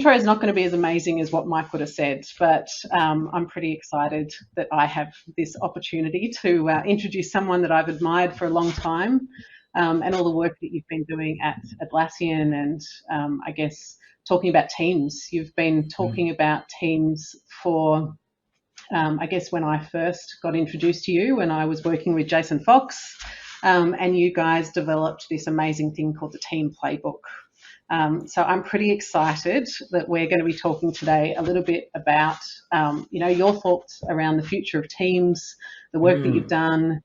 intro is not going to be as amazing as what Mike would have said, but I'm pretty excited that I have this opportunity to introduce someone that I've admired for a long time, and all the work that you've been doing at Atlassian, and I guess talking about teams. You've been talking about teams for, I guess, when I first got introduced to you, when I was working with Jason Fox, and you guys developed this amazing thing called the Team Playbook. So I'm pretty excited that we're going to be talking today a little bit about, your thoughts around the future of teams, the work that you've done,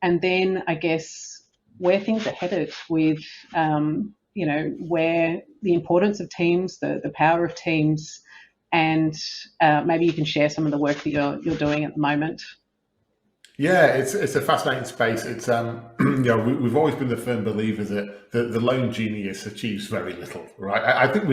and then I guess where things are headed with, where the importance of teams, the power of teams, and maybe you can share some of the work that you're doing at the moment. Yeah, it's a fascinating space. It's we've always been the firm believers that the lone genius achieves very little, right? I think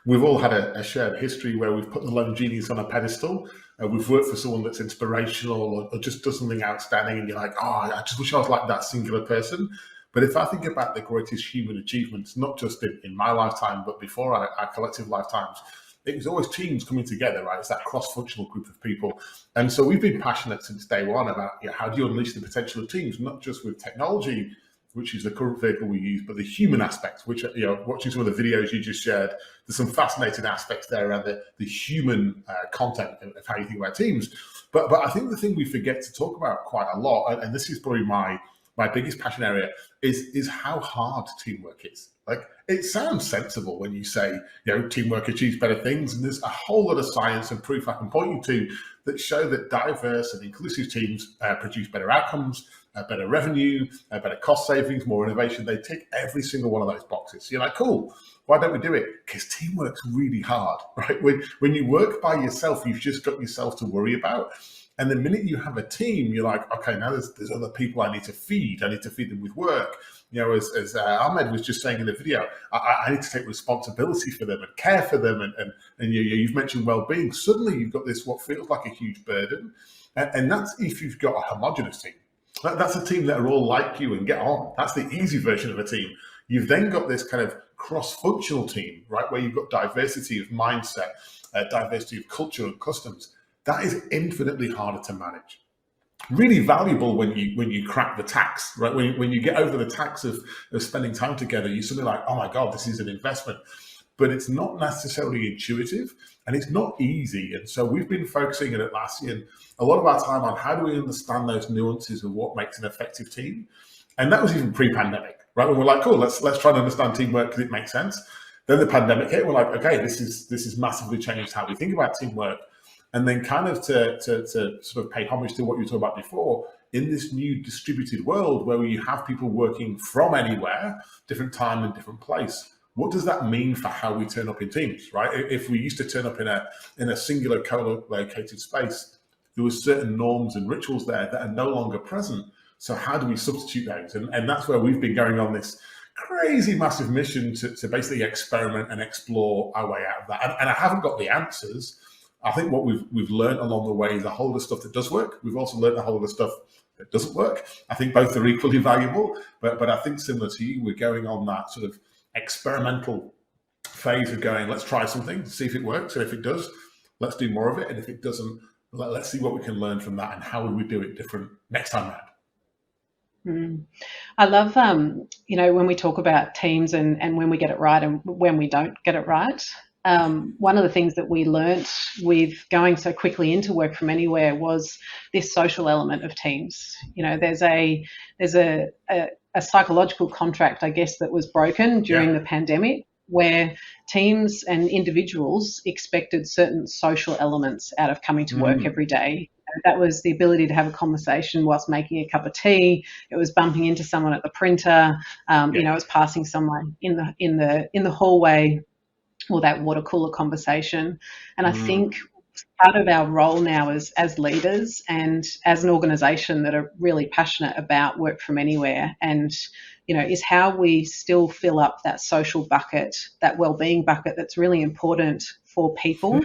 we've all had a shared history where we've put the lone genius on a pedestal. We've worked for someone that's inspirational or just does something outstanding, and you're like, oh, I just wish I was like that singular person. But if I think about the greatest human achievements, not just in my lifetime, but before our collective lifetimes, it was always teams coming together, right? It's that cross-functional group of people. And so we've been passionate since day one about how do you unleash the potential of teams, not just with technology, which is the current vehicle we use, but the human aspects, which, watching some of the videos you just shared, there's some fascinating aspects there around the human content of how you think about teams. But I think the thing we forget to talk about quite a lot, and this is probably my biggest passion area, is how hard teamwork is. Like, it sounds sensible when you say, teamwork achieves better things, and there's a whole lot of science and proof I can point you to that show that diverse and inclusive teams produce better outcomes, better revenue, better cost savings, more innovation. They tick every single one of those boxes. You're like, cool, why don't we do it? Because teamwork's really hard, right? When you work by yourself, you've just got yourself to worry about. And the minute you have a team, you're like, okay, now there's other people I need to feed. I need to feed them with work. As Ahmed was just saying in the video, I need to take responsibility for them and care for them. And you've mentioned well-being. Suddenly you've got this, what feels like a huge burden. And that's if you've got a homogenous team. That's a team that are all like you and get on. That's the easy version of a team. You've then got this kind of cross-functional team, right, where you've got diversity of mindset, diversity of culture and customs. That is infinitely harder to manage. Really valuable when you crack the tax, right? When you get over the tax of spending time together, you're suddenly like, oh my God, this is an investment. But it's not necessarily intuitive and it's not easy. And so we've been focusing at Atlassian a lot of our time on how do we understand those nuances of what makes an effective team. And that was even pre-pandemic, right? When we're like, cool, let's try and understand teamwork because it makes sense. Then the pandemic hit, we're like, okay, this is massively changed how we think about teamwork. And then kind of to sort of pay homage to what you were talking about before, in this new distributed world where you have people working from anywhere, different time and different place, what does that mean for how we turn up in teams, right? If we used to turn up in a singular co-located space, there were certain norms and rituals there that are no longer present. So how do we substitute those? And that's where we've been going on this crazy massive mission to basically experiment and explore our way out of that. And I haven't got the answers. I think what we've learned along the way is a whole lot of stuff that does work. We've also learned a whole lot of stuff that doesn't work. I think both are equally valuable, but I think similar to you, we're going on that sort of experimental phase of going, let's try something, see if it works, and if it does, let's do more of it, and if it doesn't, let's see what we can learn from that and how will we do it different next time around. I love, when we talk about teams and when we get it right and when we don't get it right. One of the things that we learnt with going so quickly into work from anywhere was this social element of teams. There's a psychological contract, I guess, that was broken during the pandemic, where teams and individuals expected certain social elements out of coming to work every day. That was the ability to have a conversation whilst making a cup of tea. It was bumping into someone at the printer. It was passing someone in the hallway, or that water cooler conversation. And I think part of our role now as leaders and as an organisation that are really passionate about work from anywhere and, is how we still fill up that social bucket, that wellbeing bucket that's really important for people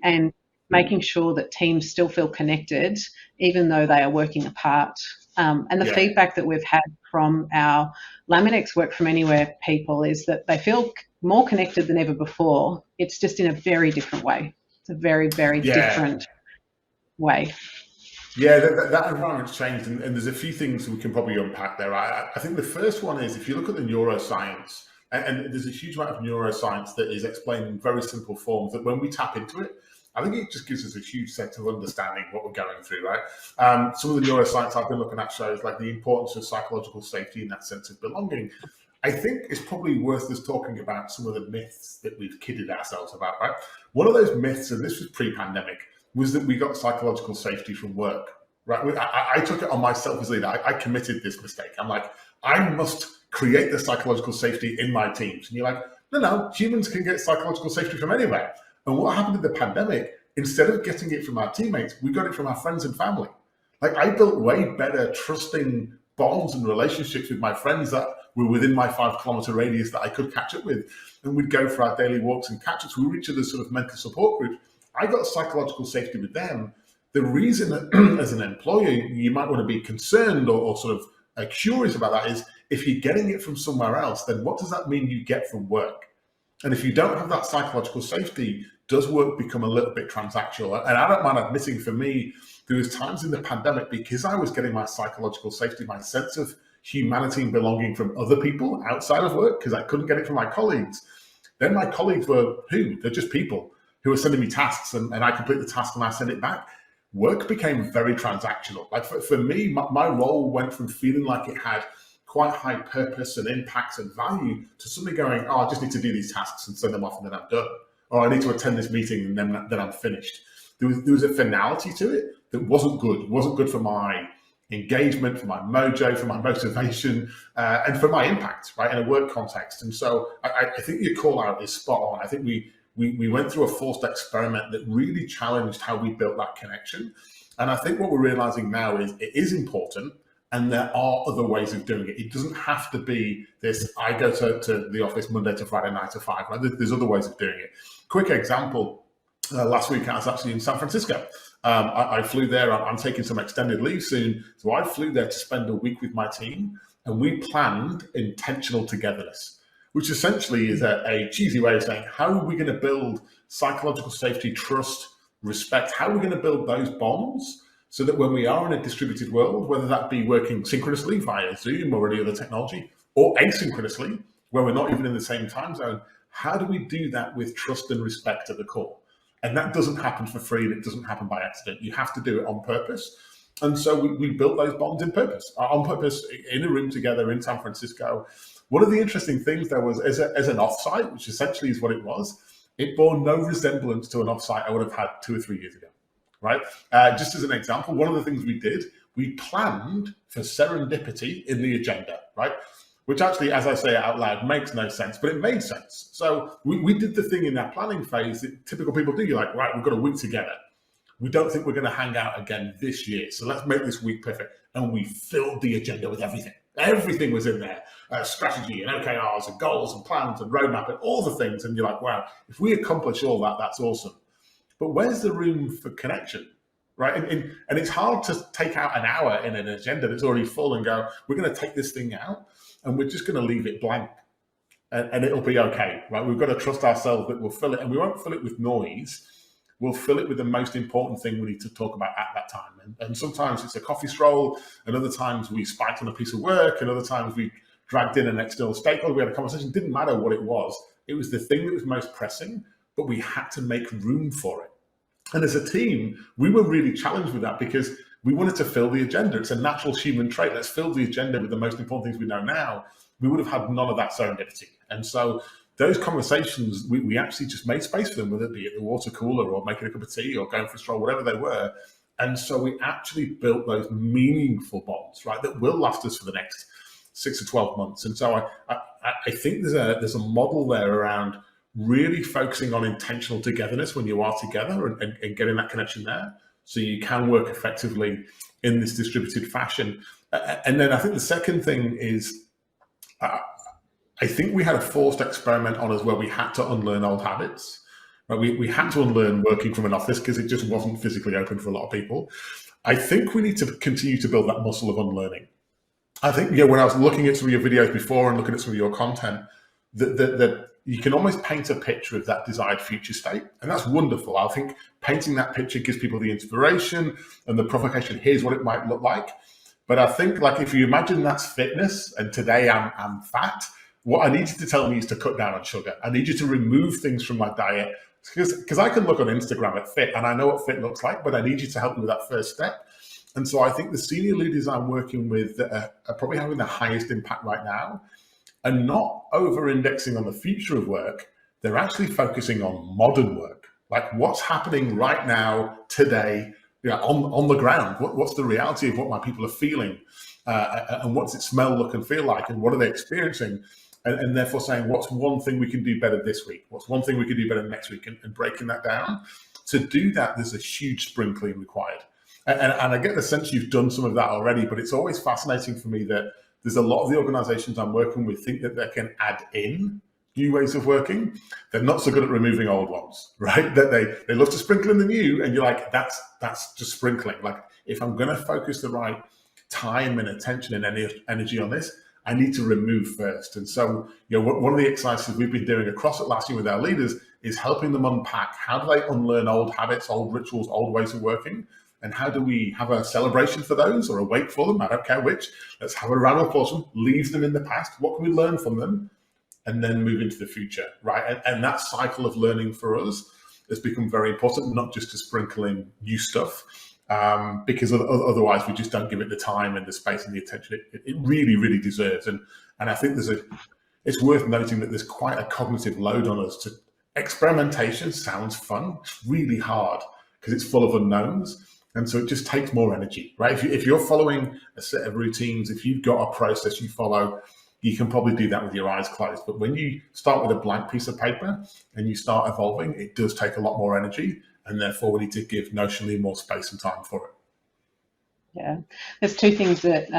and making sure that teams still feel connected even though they are working apart. And the feedback that we've had from our Laminex work from anywhere people is that they feel more connected than ever before. It's just in a very different way. It's a very, very different way. Yeah, that environment's changed, and there's a few things we can probably unpack there. I think the first one is, if you look at the neuroscience, and there's a huge amount of neuroscience that is explained in very simple forms, that when we tap into it, I think it just gives us a huge sense of understanding what we're going through, right? Some of the neuroscience I've been looking at shows like the importance of psychological safety and that sense of belonging. I think it's probably worth us talking about some of the myths that we've kidded ourselves about, right? One of those myths, and this was pre-pandemic, was that we got psychological safety from work, right? I took it on myself as leader. I committed this mistake. I'm like, I must create the psychological safety in my teams. And you're like, no, humans can get psychological safety from anywhere. And what happened in the pandemic, instead of getting it from our teammates, we got it from our friends and family. Like, I built way better trusting bonds and relationships with my friends that were within my 5-kilometer radius that I could catch up with. And we'd go for our daily walks and catch ups. We were each other's sort of mental support group. I got psychological safety with them. The reason that as an employer, you might want to be concerned or sort of curious about that is, if you're getting it from somewhere else, then what does that mean you get from work? And if you don't have that psychological safety, does work become a little bit transactional? And I don't mind admitting, for me, there was times in the pandemic, because I was getting my psychological safety, my sense of humanity and belonging from other people outside of work, because I couldn't get it from my colleagues. Then my colleagues were who? They're just people who are sending me tasks, and I complete the task and I send it back. Work became very transactional. Like for me, my role went from feeling like it had quite high purpose and impact and value to suddenly going, oh, I just need to do these tasks and send them off and then I'm done. Or I need to attend this meeting and then I'm finished. There was a finality to it that wasn't good. It wasn't good for my engagement, for my mojo, for my motivation, and for my impact, right, in a work context. And so I think your call out is spot on. I think we went through a forced experiment that really challenged how we built that connection. And I think what we're realizing now is it is important, and there are other ways of doing it. It doesn't have to be this, I go to the office Monday to Friday, 9 to 5. Right? There's other ways of doing it. Quick example, last week I was actually in San Francisco. I flew there. I'm taking some extended leave soon. So I flew there to spend a week with my team, and we planned intentional togetherness, which essentially is a cheesy way of saying, how are we going to build psychological safety, trust, respect? How are we going to build those bonds so that when we are in a distributed world, whether that be working synchronously via Zoom or any other technology, or asynchronously, where we're not even in the same time zone, how do we do that with trust and respect at the core? And that doesn't happen for free, and it doesn't happen by accident. You have to do it on purpose. And so we built those bonds on purpose, in a room together in San Francisco. One of the interesting things there was, as an offsite, which essentially is what it was, it bore no resemblance to an offsite I would have had 2 or 3 years ago, right? Just as an example, one of the things we did, we planned for serendipity in the agenda, right? Which actually, as I say it out loud, makes no sense, but it made sense. So we did the thing in that planning phase that typical people do. You're like, right, we've got a week together. We don't think we're going to hang out again this year, so let's make this week perfect. And we filled the agenda with everything. Everything was in there, strategy and OKRs and goals and plans and roadmap and all the things. And you're like, wow, if we accomplish all that, that's awesome. But where's the room for connection, right? And it's hard to take out an hour in an agenda that's already full and go, we're going to take this thing out and we're just going to leave it blank and it'll be okay, right? We've got to trust ourselves that we'll fill it, and we won't fill it with noise. We'll fill it with the most important thing we need to talk about at that time. And sometimes it's a coffee stroll, and other times we spiked on a piece of work, and other times we dragged in an external stakeholder. We had a conversation. It didn't matter what it was. It was the thing that was most pressing, but we had to make room for it. And as a team, we were really challenged with that because we wanted to fill the agenda. It's a natural human trait. Let's fill the agenda with the most important things we know now. We would have had none of that serendipity. And so those conversations, we actually just made space for them, whether it be at the water cooler or making a cup of tea or going for a stroll, whatever they were. And so we actually built those meaningful bonds, right, that will last us for the next 6 to 12 months. And so I think there's a model there around really focusing on intentional togetherness when you are together and getting that connection there so you can work effectively in this distributed fashion. And then I think the second thing is, I think we had a forced experiment on us where we had to unlearn old habits. Right? We had to unlearn working from an office because it just wasn't physically open for a lot of people. I think we need to continue to build that muscle of unlearning. I think, when I was looking at some of your videos before and looking at some of your content, that you can almost paint a picture of that desired future state. And that's wonderful. I think painting that picture gives people the inspiration and the provocation. Here's what it might look like. But I think, like, if you imagine that's fitness and today I'm fat, what I need you to tell me is to cut down on sugar. I need you to remove things from my diet, because I can look on Instagram at fit and I know what fit looks like, but I need you to help me with that first step. And so I think the senior leaders I'm working with that are probably having the highest impact right now are not over-indexing on the future of work. They're actually focusing on modern work, like what's happening right now, today, on the ground. What's the reality of what my people are feeling, and what's it smell, look, and feel like, and what are they experiencing? And therefore saying, what's one thing we can do better this week? What's one thing we can do better next week? And breaking that down. To do that, there's a huge sprinkling required. And I get the sense you've done some of that already, but it's always fascinating for me that there's a lot of the organizations I'm working with think that they can add in new ways of working. They're not so good at removing old ones, right? That they love to sprinkle in the new, and you're like, that's just sprinkling. Like, if I'm going to focus the right time and attention and energy on this, I need to remove first. And so, one of the exercises we've been doing across Atlassian with our leaders is helping them unpack how do they unlearn old habits, old rituals, old ways of working, and how do we have a celebration for those or a wake for them? I don't care which. Let's have a round of applause for them, leave them in the past. What can we learn from them? And then move into the future, right? And that cycle of learning for us has become very important, not just to sprinkle in new stuff, because otherwise we just don't give it the time and the space and the attention it really, really deserves. And I think it's worth noting that there's quite a cognitive load on us. Experimentation sounds fun. It's really hard because it's full of unknowns. And so it just takes more energy, right? If you're following a set of routines, if you've got a process you follow, you can probably do that with your eyes closed. But when you start with a blank piece of paper and you start evolving, it does take a lot more energy. And therefore, we need to give notionally more space and time for it. Yeah, there's two things that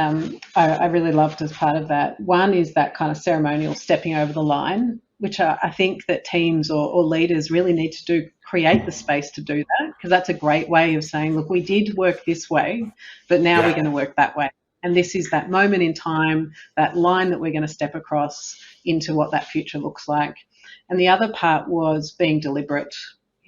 I really loved as part of that. One is that kind of ceremonial stepping over the line, which I think that teams or leaders really need to do, create the space to do that, because that's a great way of saying, look, we did work this way, but now we're going to work that way. And this is that moment in time, that line that we're going to step across into what that future looks like. And the other part was being deliberate.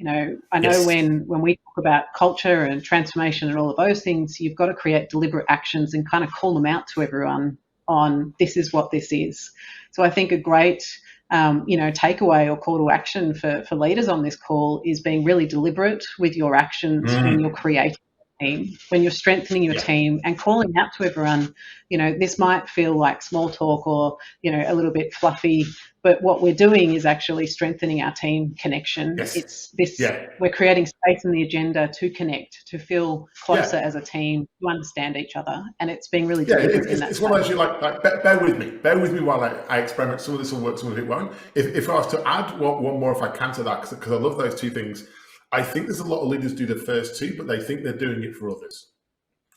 I know when we talk about culture and transformation and all of those things, you've got to create deliberate actions and kind of call them out to everyone on this is what this is. So I think a great takeaway or call to action for leaders on this call is being really deliberate with your actions when you're creating a team, when you're strengthening your team, and calling out to everyone. This might feel like small talk or a little bit fluffy, but what we're doing is actually strengthening our team connection. It's this, we're creating space in the agenda to connect, to feel closer as a team, to understand each other. And it's being really deliberate in that. It's one of those you like bear with me while I experiment. Some of this will work, some of it won't. If I was to add one more, if I can, to that, because I love those two things, I think there's a lot of leaders do the first two, but they think they're doing it for others,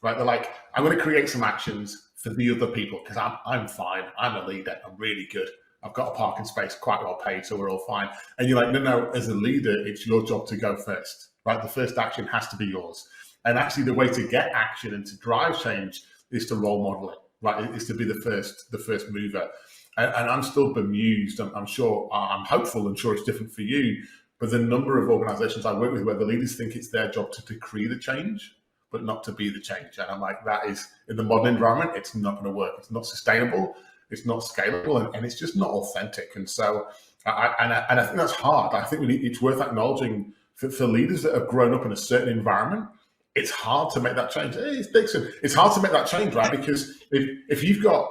right? They're like, I'm going to create some actions for the other people because I'm fine. I'm a leader. I'm really good. I've got a parking space, quite well paid, so we're all fine. And you're like, no, as a leader, it's your job to go first, right? The first action has to be yours. And actually the way to get action and to drive change is to role model it, right? It's to be the first mover. And I'm still bemused. I'm hopeful and sure it's different for you, but the number of organizations I work with where the leaders think it's their job to decree the change, but not to be the change. And I'm like, that is, in the modern environment, it's not going to work. It's not sustainable. It's not scalable, and it's just not authentic. And so, I think that's hard. I think it's worth acknowledging for leaders that have grown up in a certain environment, it's hard to make that change. Hey, it's Dixon. It's hard to make that change, right? Because if you've got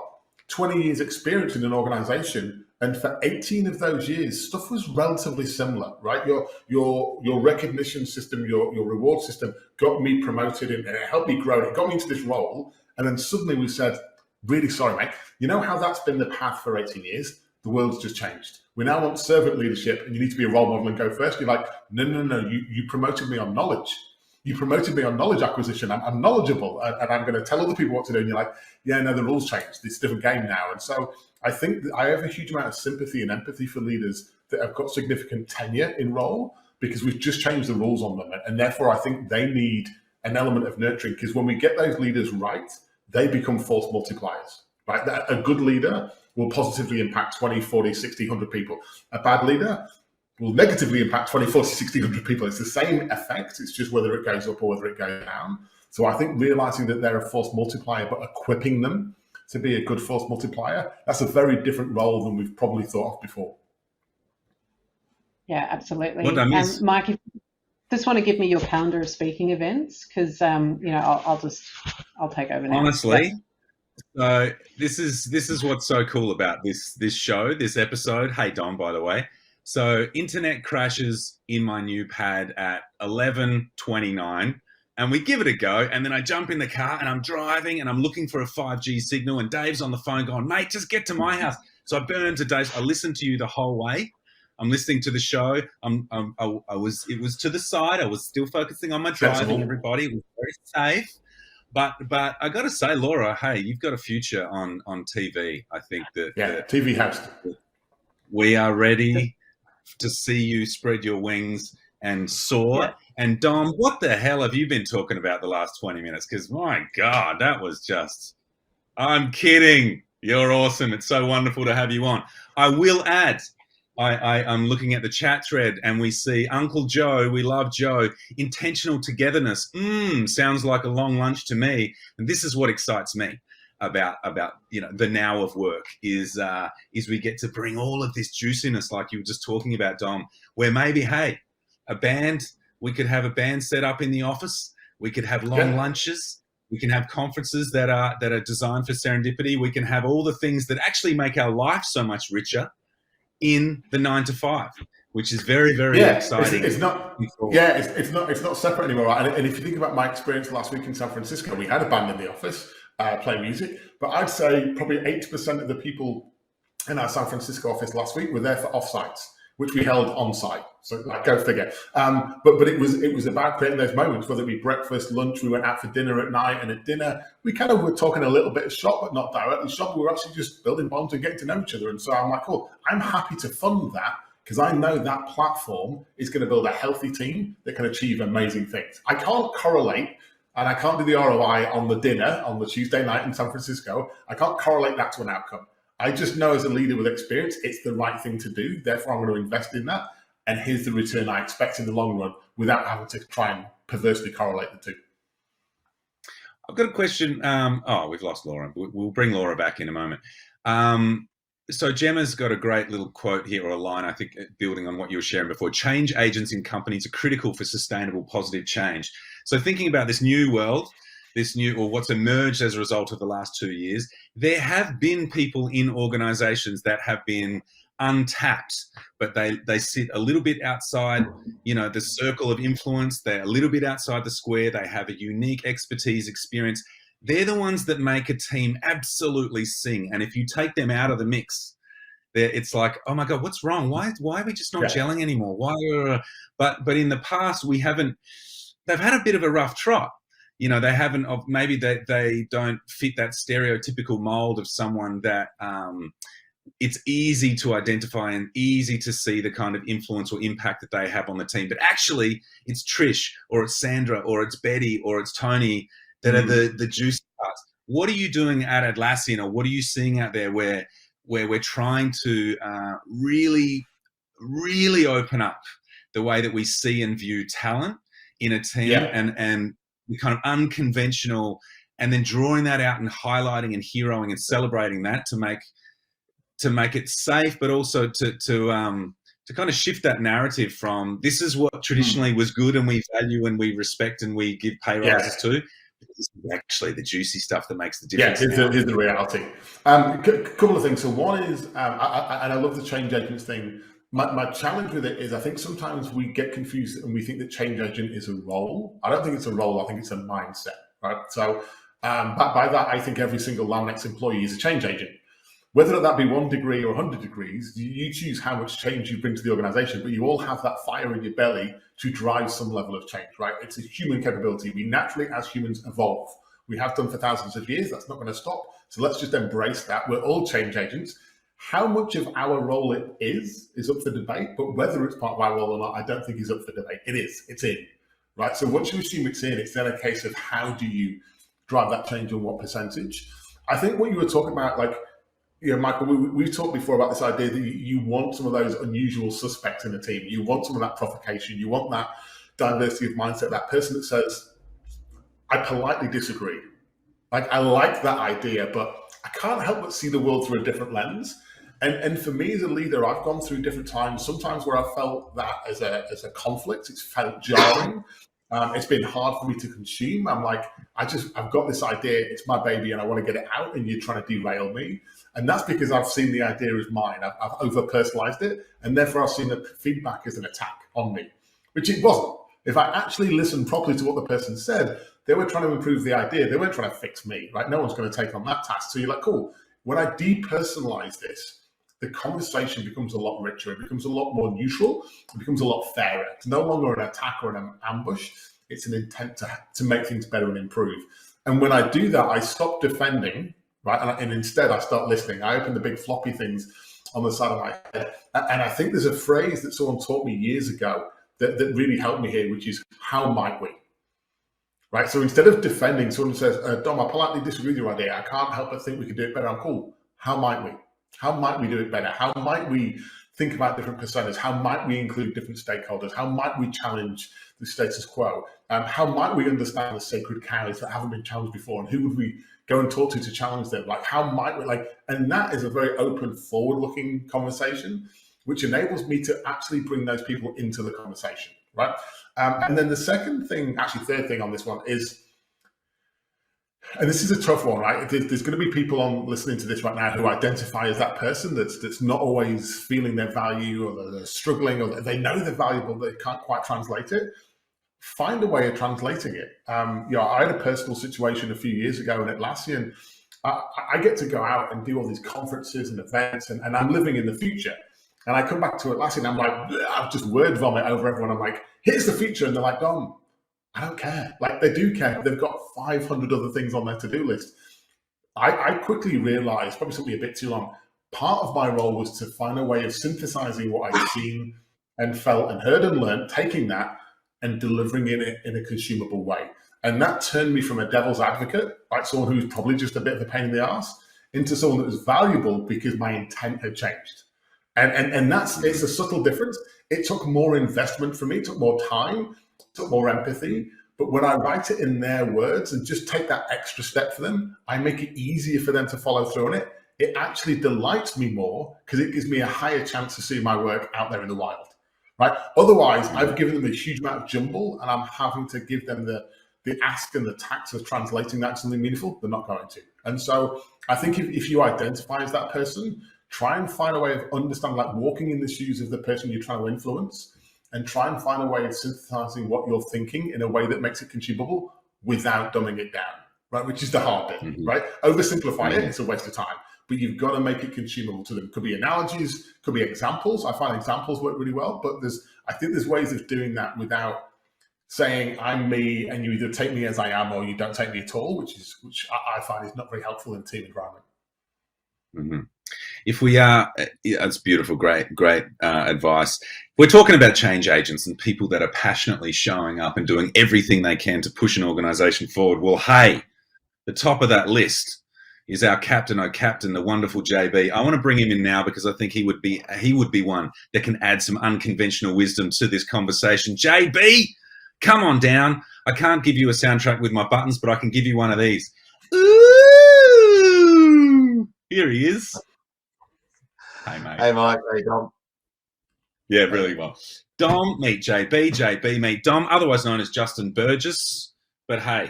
20 years experience in an organization, and for 18 of those years, stuff was relatively similar, right? Your recognition system, your reward system got me promoted and it helped me grow. It got me into this role. And then suddenly we said, really sorry, mate. You know how that's been the path for 18 years? The world's just changed. We now want servant leadership and you need to be a role model and go first. You're like, no. You promoted me on knowledge. You promoted me on knowledge acquisition. I'm knowledgeable and I'm going to tell other people what to do. And you're like, yeah, no, the rules changed. It's a different game now. And so I think that I have a huge amount of sympathy and empathy for leaders that have got significant tenure in role because we've just changed the rules on them. And therefore, I think they need an element of nurturing because when we get those leaders right, they become force multipliers, right? A good leader will positively impact 20, 40, 60, 100 people. A bad leader will negatively impact 20, 40, 60, 100 people. It's the same effect. It's just whether it goes up or whether it goes down. So I think realizing that they're a force multiplier, but equipping them to be a good force multiplier, that's a very different role than we've probably thought of before. Yeah, absolutely. Mike, if you just want to give me your calendar of speaking events, because I'll take over now. Honestly, so this is what's so cool about this show, this episode. Hey Dom, by the way. So internet crashes in my new pad at 11:29, and we give it a go. And then I jump in the car and I'm driving and I'm looking for a 5G signal, and Dave's on the phone going, mate, just get to my house. So I burn to Dave. I listened to you the whole way. I'm listening to the show. It was to the side. I was still focusing on my driving. Everybody, it was very safe. But I got to say, Laura, hey, you've got a future on TV. I think that TV host. We are ready to see you spread your wings and soar. Yeah. And Dom, what the hell have you been talking about the last 20 minutes? Because my God, that was just, I'm kidding. You're awesome. It's so wonderful to have you on. I will add, I'm looking at the chat thread and we see Uncle Joe. We love Joe. Intentional togetherness. Sounds like a long lunch to me. And this is what excites me about the now of work is we get to bring all of this juiciness, like you were just talking about, Dom, where maybe, hey, we could have a band set up in the office. We could have long lunches. We can have conferences that are designed for serendipity. We can have all the things that actually make our life so much richer in the 9 to 5, which is very, very exciting. It's not separate anymore. Right? And if you think about my experience last week in San Francisco, we had a band in the office play music, but I'd say probably 80% of the people in our San Francisco office last week were there for offsites, which we held on site. So go figure. But it was about creating those moments, whether it be breakfast, lunch, we went out for dinner at night, and at dinner we kind of were talking a little bit of shop, but not directly shop. We were actually just building bonds and getting to know each other. And so I'm like, cool, I'm happy to fund that because I know that platform is going to build a healthy team that can achieve amazing things. I can't correlate, and I can't do the ROI on the dinner on the Tuesday night in San Francisco. I can't correlate that to an outcome. I just know as a leader with experience, it's the right thing to do. Therefore, I'm going to invest in that. And here's the return I expect in the long run without having to try and perversely correlate the two. I've got a question. We've lost Laura. We'll bring Laura back in a moment. So Gemma's got a great little quote here, or a line, I think, building on what you were sharing before. Change agents in companies are critical for sustainable, positive change. So thinking about this new world, or what's emerged as a result of the last 2 years, there have been people in organizations that have been untapped, but they sit a little bit outside, the circle of influence. They're a little bit outside the square. They have a unique expertise, experience. They're the ones that make a team absolutely sing. And if you take them out of the mix, it's like, oh my God, what's wrong? Why are we just not gelling anymore? But in the past, they've had a bit of a rough trot. They haven't, maybe they don't fit that stereotypical mold of someone that it's easy to identify and easy to see the kind of influence or impact that they have on the team. But actually, it's Trish or it's Sandra or it's Betty or it's Tony that are the juicy parts. What are you doing at Atlassian, or what are you seeing out there where we're trying to really, really open up the way that we see and view talent in a team and the kind of unconventional, and then drawing that out and highlighting and heroing and celebrating that to make it safe, but also to kind of shift that narrative from this is what traditionally was good and we value and we respect and we give pay rises to. This is actually the juicy stuff that makes the difference. Here's the reality. Couple of things. So one is, and I love the change agents thing. My challenge with it is I think sometimes we get confused and we think that change agent is a role. I don't think it's a role. I think it's a mindset, right? So by that, I think every single Laminex employee is a change agent. Whether that be 1 degree or 100 degrees, you choose how much change you bring to the organization, but you all have that fire in your belly to drive some level of change, right? It's a human capability. We naturally, as humans, evolve. We have done for thousands of years. That's not going to stop. So let's just embrace that. We're all change agents. How much of our role it is up for debate, but whether it's part of our role or not, I don't think is up for debate. It is. It's in, right? So once you assume it's in, it's then a case of how do you drive that change and what percentage? I think what you were talking about, like, Yeah, Michael, we've talked before about this idea that you want some of those unusual suspects in the team. You want some of that provocation. You want that diversity of mindset, that person that says, I politely disagree. Like, I like that idea, but I can't help but see the world through a different lens. And for me as a leader, I've gone through different times, sometimes where I felt that as a conflict, it's felt jarring. It's been hard for me to consume. I'm like, I've got this idea, it's my baby, and I want to get it out, and you're trying to derail me. And that's because I've seen the idea as mine. I've over-personalized it, and therefore I've seen the feedback as an attack on me, which it wasn't. If I actually listened properly to what the person said, they were trying to improve the idea. They weren't trying to fix me, right? No one's going to take on that task. So you're like, cool. When I depersonalize this, the conversation becomes a lot richer. It becomes a lot more neutral. It becomes a lot fairer. It's no longer an attack or an ambush. It's an intent to make things better and improve. And when I do that, I stop defending, right? And instead, I start listening. I open the big floppy things on the side of my head. And I think there's a phrase that someone taught me years ago that really helped me here, which is, how might we? Right? So instead of defending, someone says, Dom, I politely disagree with your idea. I can't help but think we could do it better. I'm cool. How might we? How might we do it better? How might we think about different personas? How might we include different stakeholders? How might we challenge the status quo? How might we understand the sacred cows that haven't been challenged before? And who would we go and talk to challenge them? Like, how might we, and that is a very open, forward-looking conversation, which enables me to actually bring those people into the conversation, right? And then the second thing, actually third thing on this one is, and this is a tough one, right? There's going to be people on listening to this right now who identify as that person that's not always feeling their value, or they're struggling, or they know they're valuable, they can't quite translate it. Find a way of translating it. I had a personal situation a few years ago in Atlassian. I get to go out and do all these conferences and events, and I'm living in the future. And I come back to Atlassian, and I'm like, I've just word vomit over everyone. I'm like, here's the future. And they're like, Dom, I don't care. Like, they do care. They've got 500 other things on their to-do list. I quickly realized, probably took me a bit too long, part of my role was to find a way of synthesizing what I'd seen and felt and heard and learned, taking that and delivering it in a consumable way. And that turned me from a devil's advocate, like someone who's probably just a bit of a pain in the ass, into someone that was valuable because my intent had changed. And it's a subtle difference. It took more investment for me, it took more time, it took more empathy. But when I write it in their words and just take that extra step for them, I make it easier for them to follow through on it. It actually delights me more because it gives me a higher chance to see my work out there in the wild, right? Otherwise, I've given them a huge amount of jumble, and I'm having to give them the ask and the tax of translating that to something meaningful. They're not going to. And so I think if you identify as that person, try and find a way of understanding, like walking in the shoes of the person you're trying to influence, and try and find a way of synthesizing what you're thinking in a way that makes it consumable without dumbing it down, right? Which is the hard bit, right? Oversimplify it, it's a waste of time, but you've got to make it consumable to them. Could be analogies, could be examples. I find examples work really well, but I think there's ways of doing that without saying I'm me and you either take me as I am or you don't take me at all, which I find is not very helpful in a team environment. Mm-hmm. If we are, that's beautiful, great advice. We're talking about change agents and people that are passionately showing up and doing everything they can to push an organization forward. Well, hey, the top of that list is our captain, the wonderful JB. I want to bring him in now because I think he would be one that can add some unconventional wisdom to this conversation. JB, come on down. I can't give you a soundtrack with my buttons, but I can give you one of these. Ooh, here he is. Hey, mate. Hey, Mike. Hey, Dom. Yeah, really well. Dom, meet JB. JB, meet Dom, otherwise known as Justin Burgess. But hey,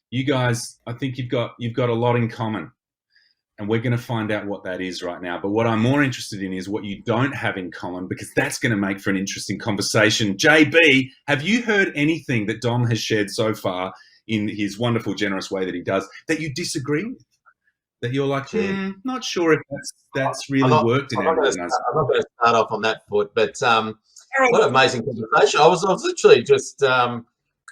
you guys, I think you've got a lot in common, and we're going to find out what that is right now. But what I'm more interested in is what you don't have in common, because that's going to make for an interesting conversation. JB, have you heard anything that Dom has shared so far in his wonderful, generous way that he does that you disagree with? That you're like, not sure if that's really worked in our organization. I'm not going to start off on that foot, but what an amazing conversation. I was literally just kind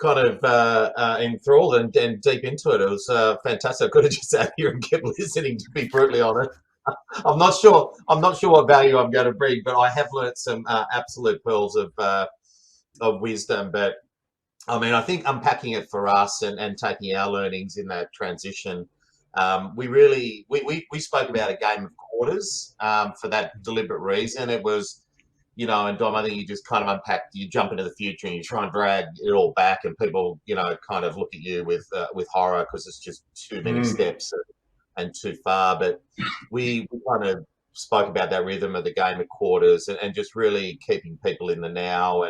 of enthralled and deep into it. It was fantastic. I could have just sat here and kept listening, to be brutally honest. I'm not sure what value I'm going to bring, but I have learnt some absolute pearls of wisdom. But I mean, I think unpacking it for us and taking our learnings in that transition we spoke about a game of quarters for that deliberate reason. It was, you know, and Dom, I think you just kind of unpacked, you jump into the future and you try and drag it all back, and people, you know, kind of look at you with horror because it's just too many steps and too far. But we kind of spoke about that rhythm of the game of quarters, and just really keeping people in the now,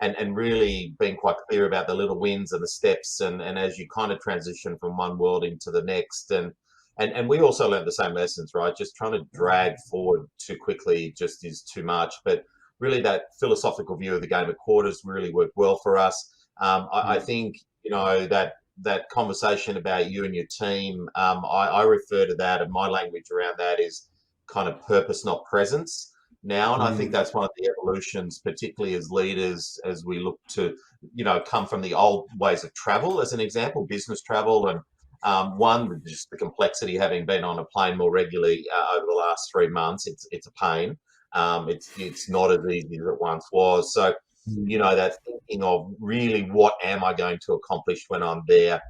and really being quite clear about the little wins and the steps, and as you kind of transition from one world into the next. And we also learned the same lessons, right? Just trying to drag forward too quickly just is too much. But really that philosophical view of the game of quarters really worked well for us. I think, you know, that conversation about you and your team, I refer to that, and my language around that is kind of purpose, not presence now. And I think that's one of the evolutions, particularly as leaders, as we look to, you know, come from the old ways of travel, as an example, business travel. And one, just the complexity, having been on a plane more regularly over the last 3 months, it's a pain. It's not as easy as it once was. So, you know, that thinking of really what am I going to accomplish when I'm there,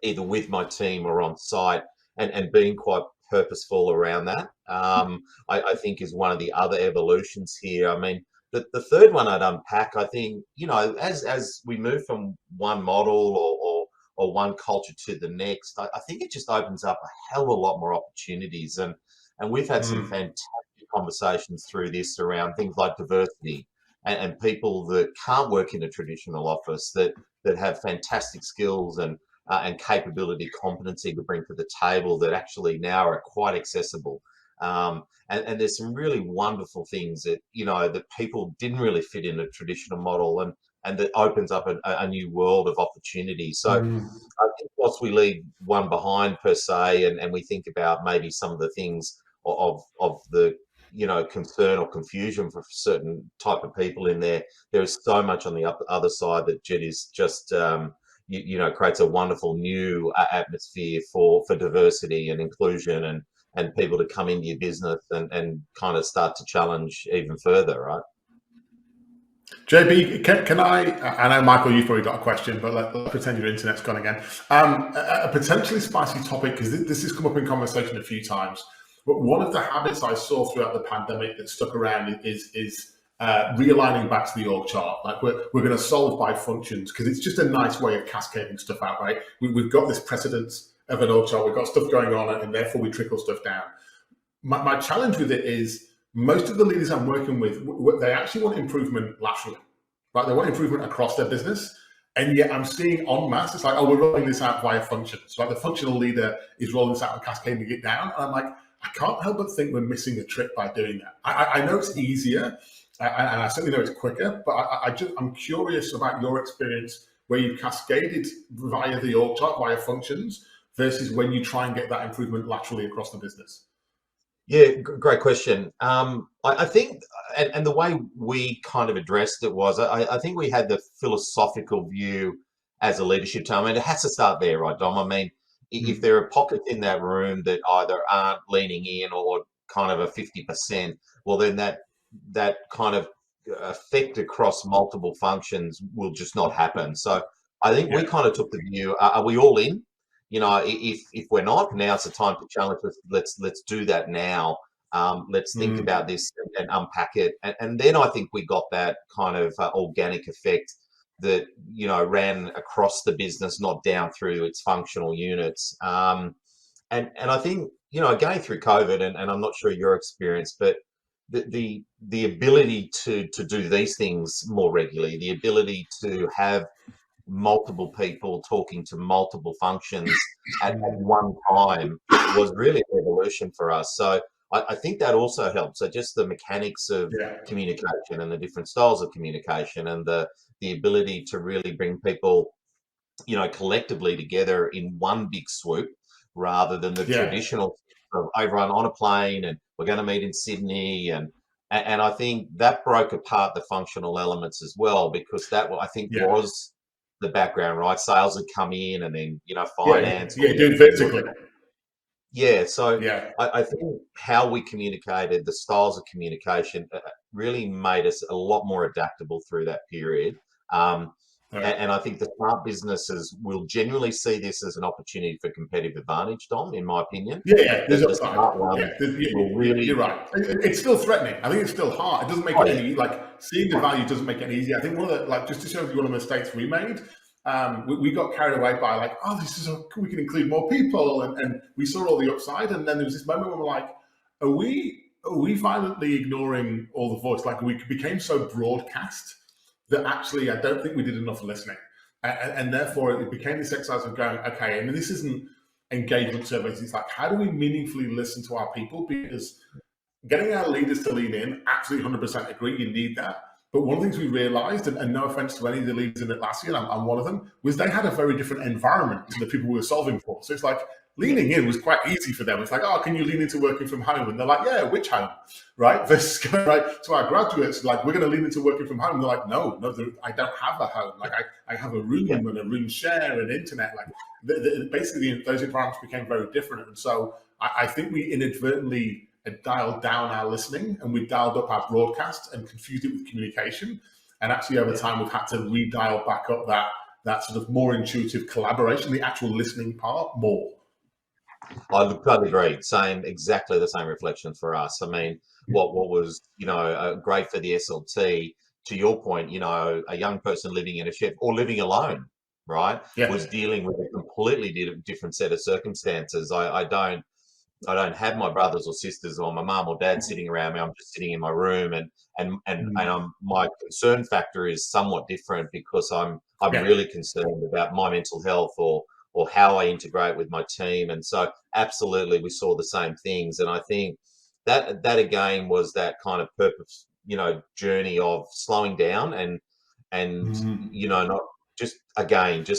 either with my team or on site, and being quite purposeful around that, I think is one of the other evolutions here. I mean, the third one I'd unpack, I think, you know, as we move from one model or one culture to the next, I think it just opens up a hell of a lot more opportunities. And we've had some fantastic conversations through this around things like diversity, and people that can't work in a traditional office, that have fantastic skills and capability, competency to bring to the table, that actually now are quite accessible. And there's some really wonderful things that, you know, that people didn't really fit in a traditional model, and that opens up a new world of opportunity. So I think once we leave one behind per se, and we think about maybe some of the things of the, you know, concern or confusion for certain type of people in there, there is so much on the other side that Jet is just, you know, creates a wonderful new atmosphere for diversity and inclusion, and people to come into your business and kind of start to challenge even further, right? JB, can I know, Michael, you've probably got a question, but let's pretend your internet's gone again. A potentially spicy topic, because this has come up in conversation a few times, but one of the habits I saw throughout the pandemic that stuck around is realigning back to the org chart. Like we're going to solve by functions, because it's just a nice way of cascading stuff out, right? We've got this precedence of an org chart, we've got stuff going on, and therefore we trickle stuff down. My challenge with it is, most of the leaders I'm working with, they actually want improvement laterally, right? They want improvement across their business. And yet I'm seeing en masse, it's like, oh, we're rolling this out via functions. Like the functional leader is rolling this out and cascading it down. And I'm like, I can't help but think we're missing a trick by doing that. I know it's easier, and I certainly know it's quicker, but I'm curious about your experience where you've cascaded via the org chart, via functions, versus when you try and get that improvement laterally across the business. Yeah, great question. I think, and the way we kind of addressed it was, I think we had the philosophical view as a leadership team. I mean, it has to start there, right, Dom? I mean, if there are pockets in that room that either aren't leaning in or kind of a 50%, well, then that kind of effect across multiple functions will just not happen. So I think we kind of took the view, are we all in? You know, if we're not, now's the time to challenge. Let's do that now. Let's think about this and unpack it. And then I think we got that kind of organic effect that, you know, ran across the business, not down through its functional units. And I think, you know, going through COVID, and I'm not sure your experience, but the ability to do these things more regularly, the ability to have multiple people talking to multiple functions at one time was really an evolution for us. So I think that also helped. So just the mechanics of communication and the different styles of communication, and the ability to really bring people, you know, collectively together in one big swoop, rather than the traditional of everyone on a plane and we're going to meet in Sydney. And I think that broke apart the functional elements as well, because that, I think, was the background, right? Sales had come in, and then, you know, finance. Doing physically. So I think how we communicated, the styles of communication, really made us a lot more adaptable through that period. And I think the smart businesses will genuinely see this as an opportunity for competitive advantage, Dom, in my opinion. There's the upside. smart ones will really... You're right. It's still threatening. I think it's still hard. It doesn't make it any, like, seeing the value doesn't make it any easy. I think one of the, like, just to show you one of the mistakes we made, we got carried away by like, oh, this is we can include more people, and we saw all the upside, and then there was this moment where we're like, are we violently ignoring all the voice? Like, we became so broadcast that actually I don't think we did enough listening, and therefore it became this exercise of going, okay, and this isn't engagement surveys. It's like, how do we meaningfully listen to our people? Because getting our leaders to lean in, absolutely 100% agree, you need that. But one of the things we realized, and no offense to any of the leaders in Atlassian, I'm one of them, was they had a very different environment to the people we were solving for. So it's like leaning in was quite easy for them. It's like, oh, can you lean into working from home? And they're like, yeah, which home? Right? Versus going right to our graduates, like, we're going to lean into working from home. They're like, no, I don't have a home. Like, I have a room and a room share and internet. Like, basically, those environments became very different. And so I think we inadvertently dialed down our listening, and we dialed up our broadcast and confused it with communication. And actually, over time, we've had to redial back up that sort of more intuitive collaboration, the actual listening part, more. I totally agree. Exactly the same reflection for us. I mean, what was, great for the SLT, to your point, a young person living in a shed or living alone, right, was dealing with a completely different set of circumstances. I don't have my brothers or sisters or my mum or dad sitting around me. I'm just sitting in my room, and my concern factor is somewhat different, because I'm really concerned about my mental health or how I integrate with my team. And so absolutely we saw the same things. And I think that again was that kind of purpose, journey of slowing down and not just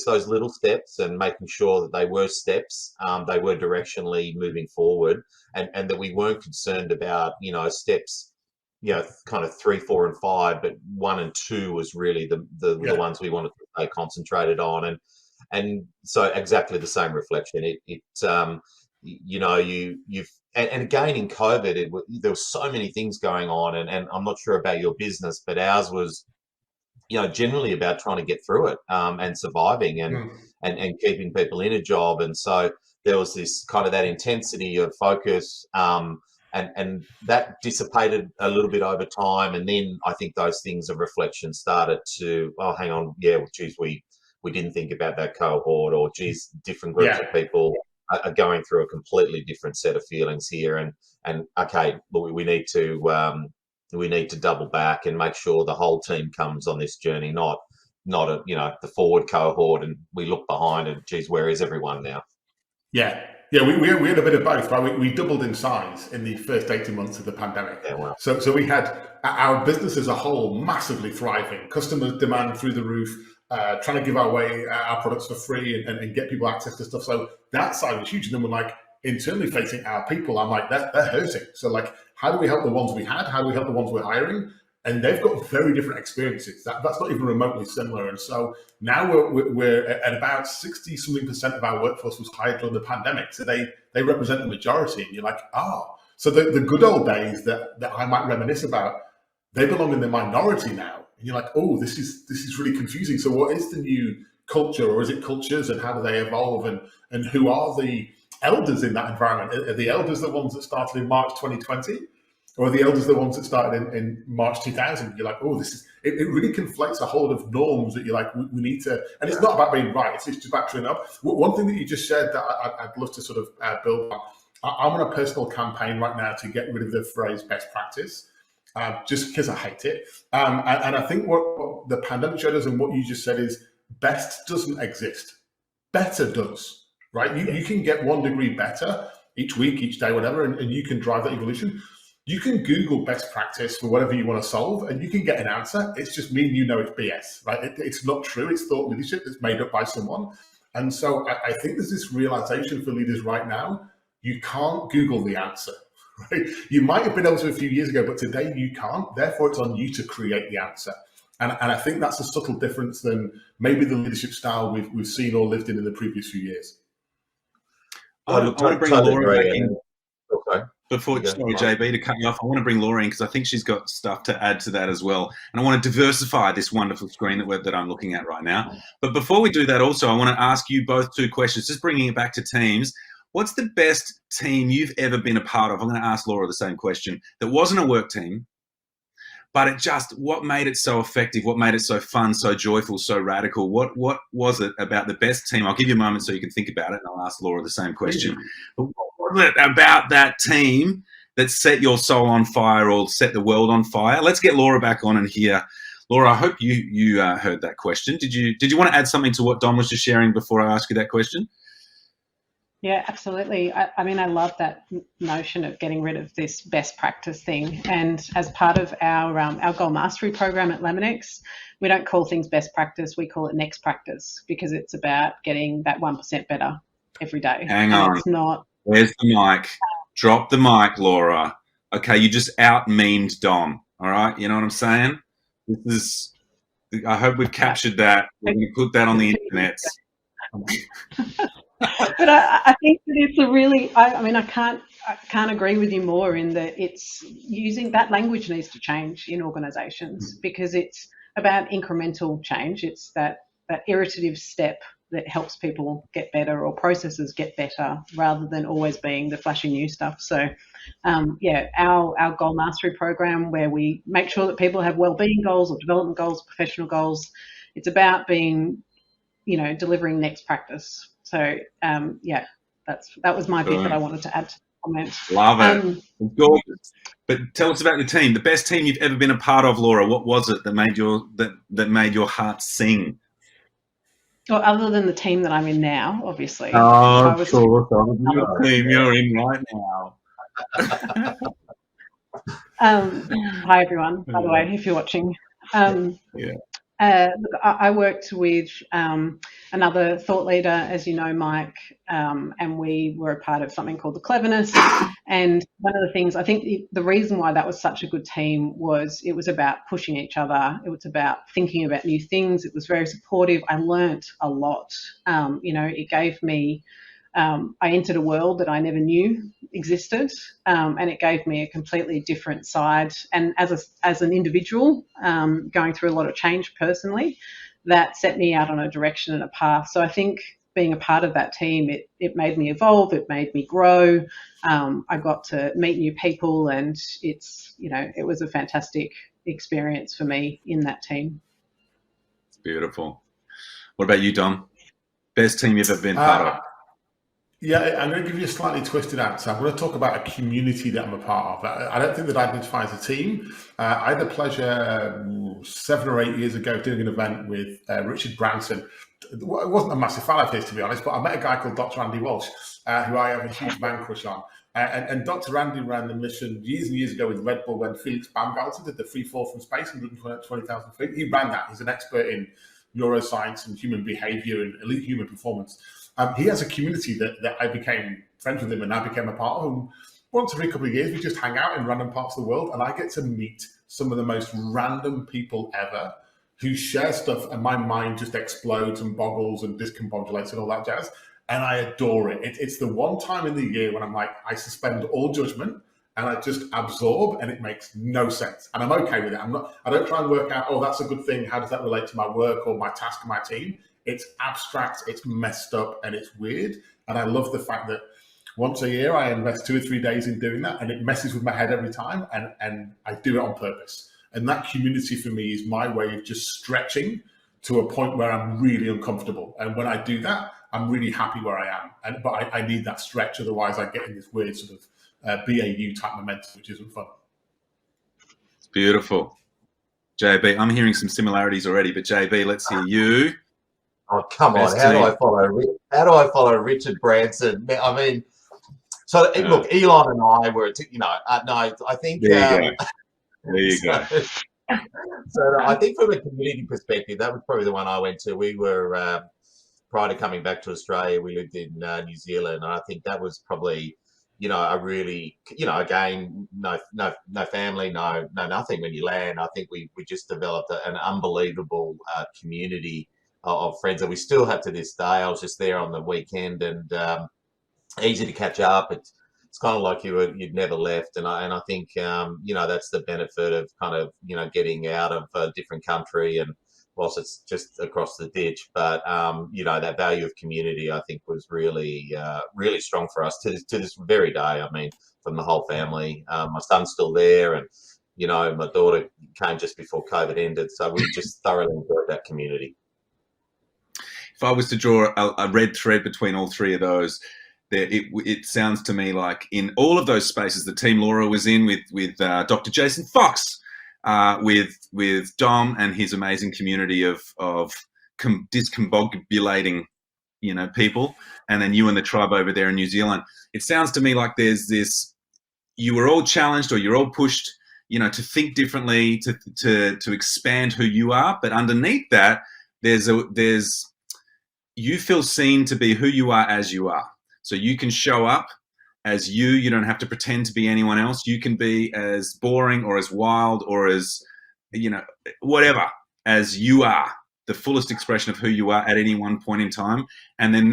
those little steps, and making sure that they were steps, they were directionally moving forward, and that we weren't concerned about, steps, kind of 3, 4, and 5, but 1 and 2 was really the ones we wanted to stay concentrated on. And so exactly the same reflection. And again in COVID, there were so many things going on, and I'm not sure about your business, but ours was, generally about trying to get through it, and surviving and keeping people in a job. And so there was this kind of that intensity of focus, and that dissipated a little bit over time. And then I think those things of reflection started to, oh, hang on, geez, we didn't think about that cohort, or geez, different groups of people are going through a completely different set of feelings here. And okay, we need to double back and make sure the whole team comes on this journey, not the forward cohort, and we look behind and geez, where is everyone now? We had a bit of both, right? We doubled in size in the first 18 months of the pandemic. So we had our business as a whole massively thriving, customer demand through the roof, trying to give our products for free and get people access to stuff. So that side was huge. And then we're like, internally facing our people, I'm like, they're hurting. So like, how do we help the ones we had? How do we help the ones we're hiring? And they've got very different experiences. That's not even remotely similar. And so now we're at about 60-something% of our workforce was hired during the pandemic. So they represent the majority. And you're like, so the good old days that I might reminisce about, they belong in the minority now. And you're like, oh, this is really confusing. So what is the new culture, or is it cultures, and how do they evolve? And who are the elders in that environment? Are the elders the ones that started in March 2020? Or are the elders the ones that started in March 2000? You're like, oh, it really conflates a whole lot of norms that you're like, we need to, and it's not about being right, it's just about turning up. One thing that you just shared that I'd love to sort of build on, I'm on a personal campaign right now to get rid of the phrase best practice, just because I hate it. And I think what the pandemic showed us, and what you just said, is best doesn't exist. Better does, right? You can get 1 degree better each week, each day, whatever, and you can drive that evolution. You can Google best practice for whatever you want to solve, and you can get an answer. It's just me and it's BS, right? It's not true. It's thought leadership that's made up by someone. And so I think there's this realization for leaders right now, you can't Google the answer, right? You might have been able to a few years ago, but today you can't. Therefore, it's on you to create the answer. And I think that's a subtle difference than maybe the leadership style we've seen or lived in the previous few years. I want to bring Laura back in. Okay. Before, sorry, JB, to cut you off, I want to bring Laura in because I think she's got stuff to add to that as well. And I want to diversify this wonderful screen that I'm looking at right now. But before we do that also, I want to ask you both two questions, just bringing it back to teams. What's the best team you've ever been a part of? I'm going to ask Laura the same question. That wasn't a work team, but what made it so effective? What made it so fun, so joyful, so radical? What was it about the best team? I'll give you a moment so you can think about it, and I'll ask Laura the same question. But what was it about that team that set your soul on fire or set the world on fire? Let's get Laura back on and hear. Laura, I hope you heard that question. Did you want to add something to what Dom was just sharing before I ask you that question? Yeah, absolutely. I mean, I love that notion of getting rid of this best practice thing. And as part of our goal mastery program at Laminex, we don't call things best practice. We call it next practice because it's about getting that 1% better every day. Hang on. It's not. Where's the mic? Drop the mic, Laura. Okay, you just out-memed Dom. All right, you know what I'm saying? I hope we've captured that. We're going to put that on the internet. But I think that it's a really, I mean, I can't agree with you more in that it's using that language needs to change in organisations because it's about incremental change. It's that iterative step that helps people get better or processes get better rather than always being the flashy new stuff. So, yeah, our goal mastery program where we make sure that people have wellbeing goals or development goals, professional goals, it's about being, delivering next practice. So, yeah, that was my bit that I wanted to add to the comment. Love it. Gorgeous. But tell us about the team. The best team you've ever been a part of, Laura. What was it that made your heart sing? Well, other than the team that I'm in now, obviously. Oh, of course. The team you're in right now. Hi, everyone, by the way, if you're watching. Look, I worked with another thought leader, as you know, Mike, and we were a part of something called the Cleverness. And one of the things, I think the reason why that was such a good team was it was about pushing each other. It was about thinking about new things. It was very supportive. I learnt a lot. It gave me, I entered a world that I never knew existed, and it gave me a completely different side. And as an individual, going through a lot of change personally, that set me out on a direction and a path. So I think being a part of that team, it made me evolve, it made me grow. I got to meet new people, and it was a fantastic experience for me in that team. It's beautiful. What about you, Dom? Best team you've ever been part of? Yeah, I'm going to give you a slightly twisted answer. I'm going to talk about a community that I'm a part of. I don't think that I identify as a team. I had the pleasure 7 or 8 years ago doing an event with Richard Branson. I wasn't a massive fan of his, to be honest, but I met a guy called Dr. Andy Walsh, who I have a huge man crush on. And Dr. Andy ran the mission years and years ago with Red Bull when Felix Baumgartner did the free fall from space, 120,000 feet. He ran that. He's an expert in neuroscience and human behavior and elite human performance. He has a community that I became friends with him and I became a part of. And once every couple of years, we just hang out in random parts of the world, and I get to meet some of the most random people ever who share stuff, and my mind just explodes and boggles and discombobulates and all that jazz. And I adore it. It's the one time in the year when I'm like, I suspend all judgment and I just absorb, and it makes no sense. And I'm okay with it. I don't try and work out, oh, that's a good thing. How does that relate to my work or my task or my team? It's abstract, it's messed up, and it's weird. And I love the fact that once a year I invest 2 or 3 days in doing that, and it messes with my head every time, and I do it on purpose. And that community for me is my way of just stretching to a point where I'm really uncomfortable. And when I do that, I'm really happy where I am. But I need that stretch, otherwise I get in this weird sort of BAU type momentum, which isn't fun. It's beautiful. JB, I'm hearing some similarities already, but JB, let's hear you. Oh, come on. How do I follow Richard Branson? I mean, so look, Elon and I were, no, I think. There you go. So I think from a community perspective, that was probably the one I went to. We were, prior to coming back to Australia, we lived in New Zealand. And I think that was probably, a really, again, no family, no nothing when you land. I think we just developed an unbelievable community of friends that we still have to this day. I was just there on the weekend, and easy to catch up. it's kind of like you'd never left. And I think that's the benefit of kind of getting out of a different country, and whilst it's just across the ditch, but that value of community, I think, was really really strong for us to this very day. I mean, from the whole family. My son's still there, and my daughter came just before COVID ended, so we just thoroughly enjoyed that community. If I was to draw a red thread between all three of those, it sounds to me like in all of those spaces, the team Laura was in with Dr. Jason Fox, with Dom and his amazing community of discombobulating, people, and then you and the tribe over there in New Zealand. It sounds to me like there's this, you were all challenged, or you're all pushed, to think differently, to expand who you are. But underneath that, you feel seen to be who you are as you are. So you can show up as you. You don't have to pretend to be anyone else. You can be as boring or as wild or as, whatever, as you are, the fullest expression of who you are at any one point in time. And then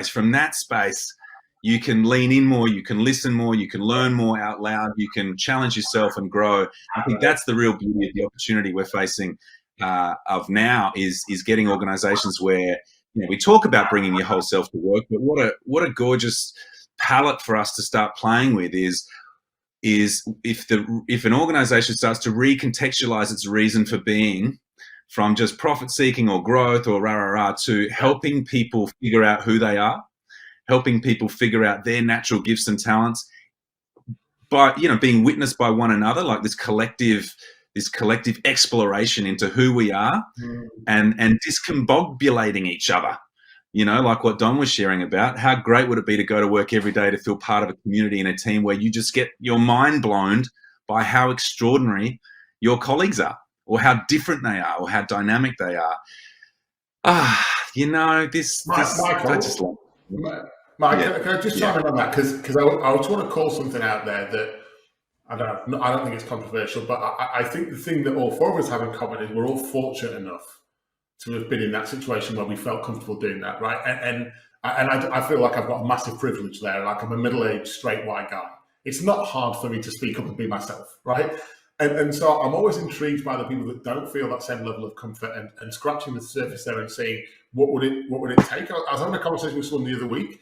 from that space, you can lean in more, you can listen more, you can learn more out loud, you can challenge yourself and grow. I think that's the real beauty of the opportunity we're facing of now is getting organizations where, we talk about bringing your whole self to work, but what a gorgeous palette for us to start playing with is if an organization starts to recontextualize its reason for being from just profit seeking or growth or to helping people figure out who they are, helping people figure out their natural gifts and talents by, being witnessed by one another, like this collective exploration into who we are, and discombobulating each other, like what Don was sharing about. How great would it be to go to work every day to feel part of a community and a team where you just get your mind blown by how extraordinary your colleagues are, or how different they are, or how dynamic they are. Michael, Mike, can I just chime in on that? Because I just want to call something out there that I don't think it's controversial, but I think the thing that all four of us have in common is we're all fortunate enough to have been in that situation where we felt comfortable doing that, right? And I feel like I've got a massive privilege there. Like, I'm a middle-aged, straight white guy. It's not hard for me to speak up and be myself, right? And so I'm always intrigued by the people that don't feel that same level of comfort and scratching the surface there and saying, what would it take? I was having a conversation with someone the other week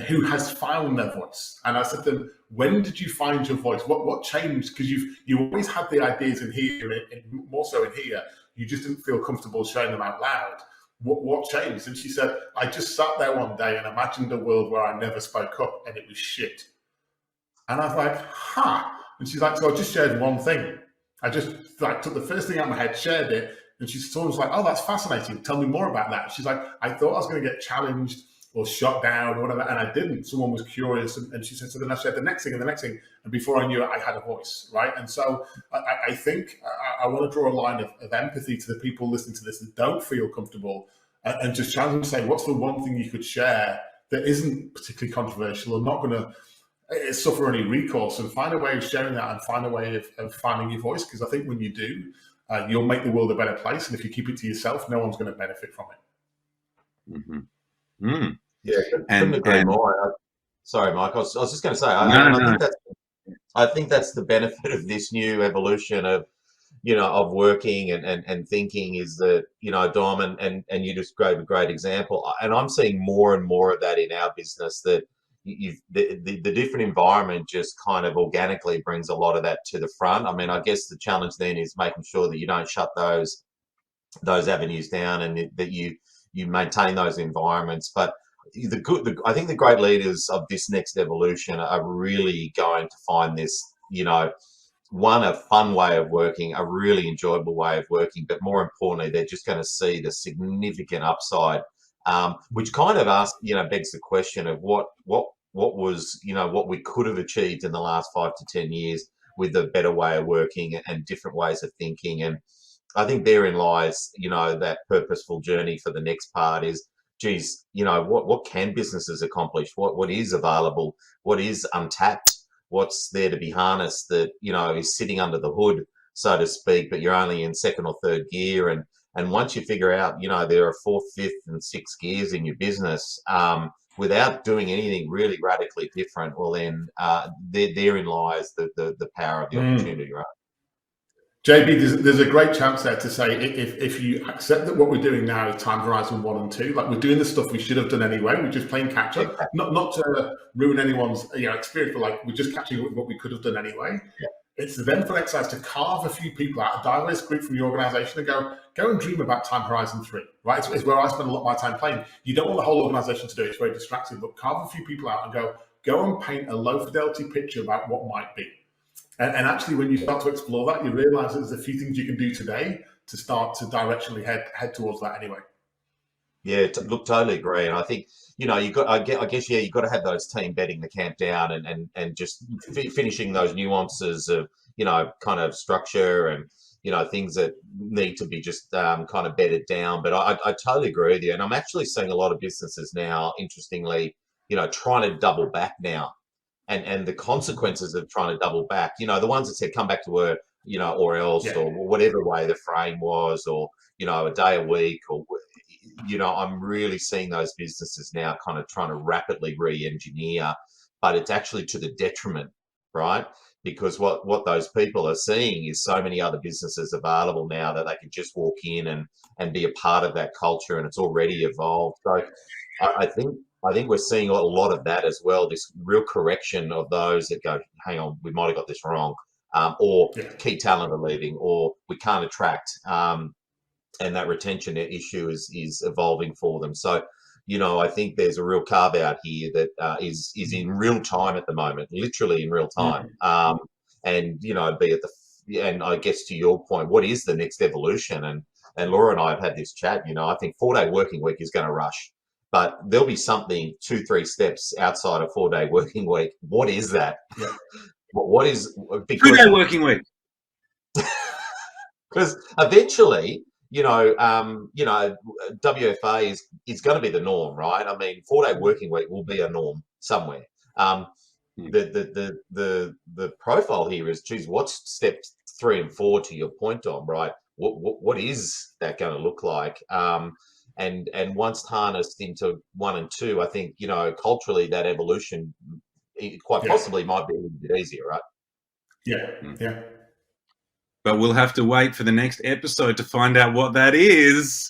who has found their voice, and I said to them, when did you find your voice? What changed? Because you always had the ideas in here, and more so in here, you just didn't feel comfortable sharing them out loud. What changed? And she said, I just sat there one day and imagined a world where I never spoke up and it was shit. And I was like, and she's like, so I just shared one thing. I just took the first thing out of my head, shared it, and someone was like, oh, that's fascinating. Tell me more about that. She's like, I thought I was going to get challenged or shot down or whatever, and I didn't. Someone was curious, and she said, so then I shared the next thing and the next thing, and before I knew it, I had a voice, right? And so I think I want to draw a line of empathy to the people listening to this that don't feel comfortable, and just challenge them to say, what's the one thing you could share that isn't particularly controversial or not going to suffer any recourse, and find a way of sharing that and find a way of finding your voice, because I think when you do, you'll make the world a better place, and if you keep it to yourself, no one's going to benefit from it. Mm-hmm. Mm. Yeah, couldn't agree more. Sorry, Mike. I was just going to say, I think that's the benefit of this new evolution of working and thinking, is that Dom and you just gave a great example, and I'm seeing more and more of that in our business. That the different environment just kind of organically brings a lot of that to the front. I mean, I guess the challenge then is making sure that you don't shut those avenues down, and that you maintain those environments. But I think the great leaders of this next evolution are really going to find this, a fun way of working, a really enjoyable way of working, but more importantly, they're just going to see the significant upside, which kind of begs the question of what was, what we could have achieved in the last 5 to 10 years with a better way of working and different ways of thinking. And I think therein lies, that purposeful journey for the next part is, geez, what can businesses accomplish? What is available? What is untapped? What's there to be harnessed that, is sitting under the hood, so to speak, but you're only in second or third gear, and And once you figure out, you know, there are fourth, fifth, and sixth gears in your business, without doing anything really radically different, well, then therein lies the power of the opportunity, right? JB, there's a great chance there to say, if you accept that what we're doing now is time horizon 1 and 2, like we're doing the stuff we should have done anyway, we're just playing catch up, not to ruin anyone's experience, but like we're just catching up with what we could have done anyway. It's then for an exercise to carve a few people out, a diverse group from your organization, and go and dream about time horizon 3, right? It's where I spend a lot of my time playing. You don't want the whole organization to do it, it's very distracting, but carve a few people out and go and paint a low fidelity picture about what might be. And actually, when you start to explore that, you realize that there's a few things you can do today to start to directionally head towards that anyway. Yeah, look, totally agree. And I think, you know, you've got to have those team bedding the camp down and just finishing those nuances of, you know, kind of structure and, you know, things that need to be just kind of bedded down. But I totally agree with you. And I'm actually seeing a lot of businesses now, interestingly, you know, trying to double back now. And the consequences of trying to double back, you know, the ones that said come back to work, you know, or else, or whatever way the frame was, or, you know, a day a week, or, you know, I'm really seeing those businesses now kind of trying to rapidly re-engineer, but it's actually to the detriment, right? Because what those people are seeing is so many other businesses available now that they can just walk in and be a part of that culture, and it's already evolved. So I think we're seeing a lot of that as well, this real correction of those that go, hang on, we might have got this wrong, or key talent are leaving, or we can't attract, and that retention issue is evolving for them. So, you know, I think there's a real carve out here that is in real time at the moment, literally in real time. And, you know, and I guess to your point, what is the next evolution? And Laura and I have had this chat, you know, I think 4-day working week is going to rush. But there'll be something 2-3 steps outside of 4-day working week. What is that? What is 2-day working week? Because eventually, you know, WFA is going to be the norm, right? I mean, 4-day working week will be a norm somewhere. The profile here is, geez, what's steps 3 and 4 to your point, Dom, right? What is that going to look like? And once harnessed into 1 and 2, I think, you know, culturally that evolution quite possibly might be a little bit easier, right? Yeah. But we'll have to wait for the next episode to find out what that is.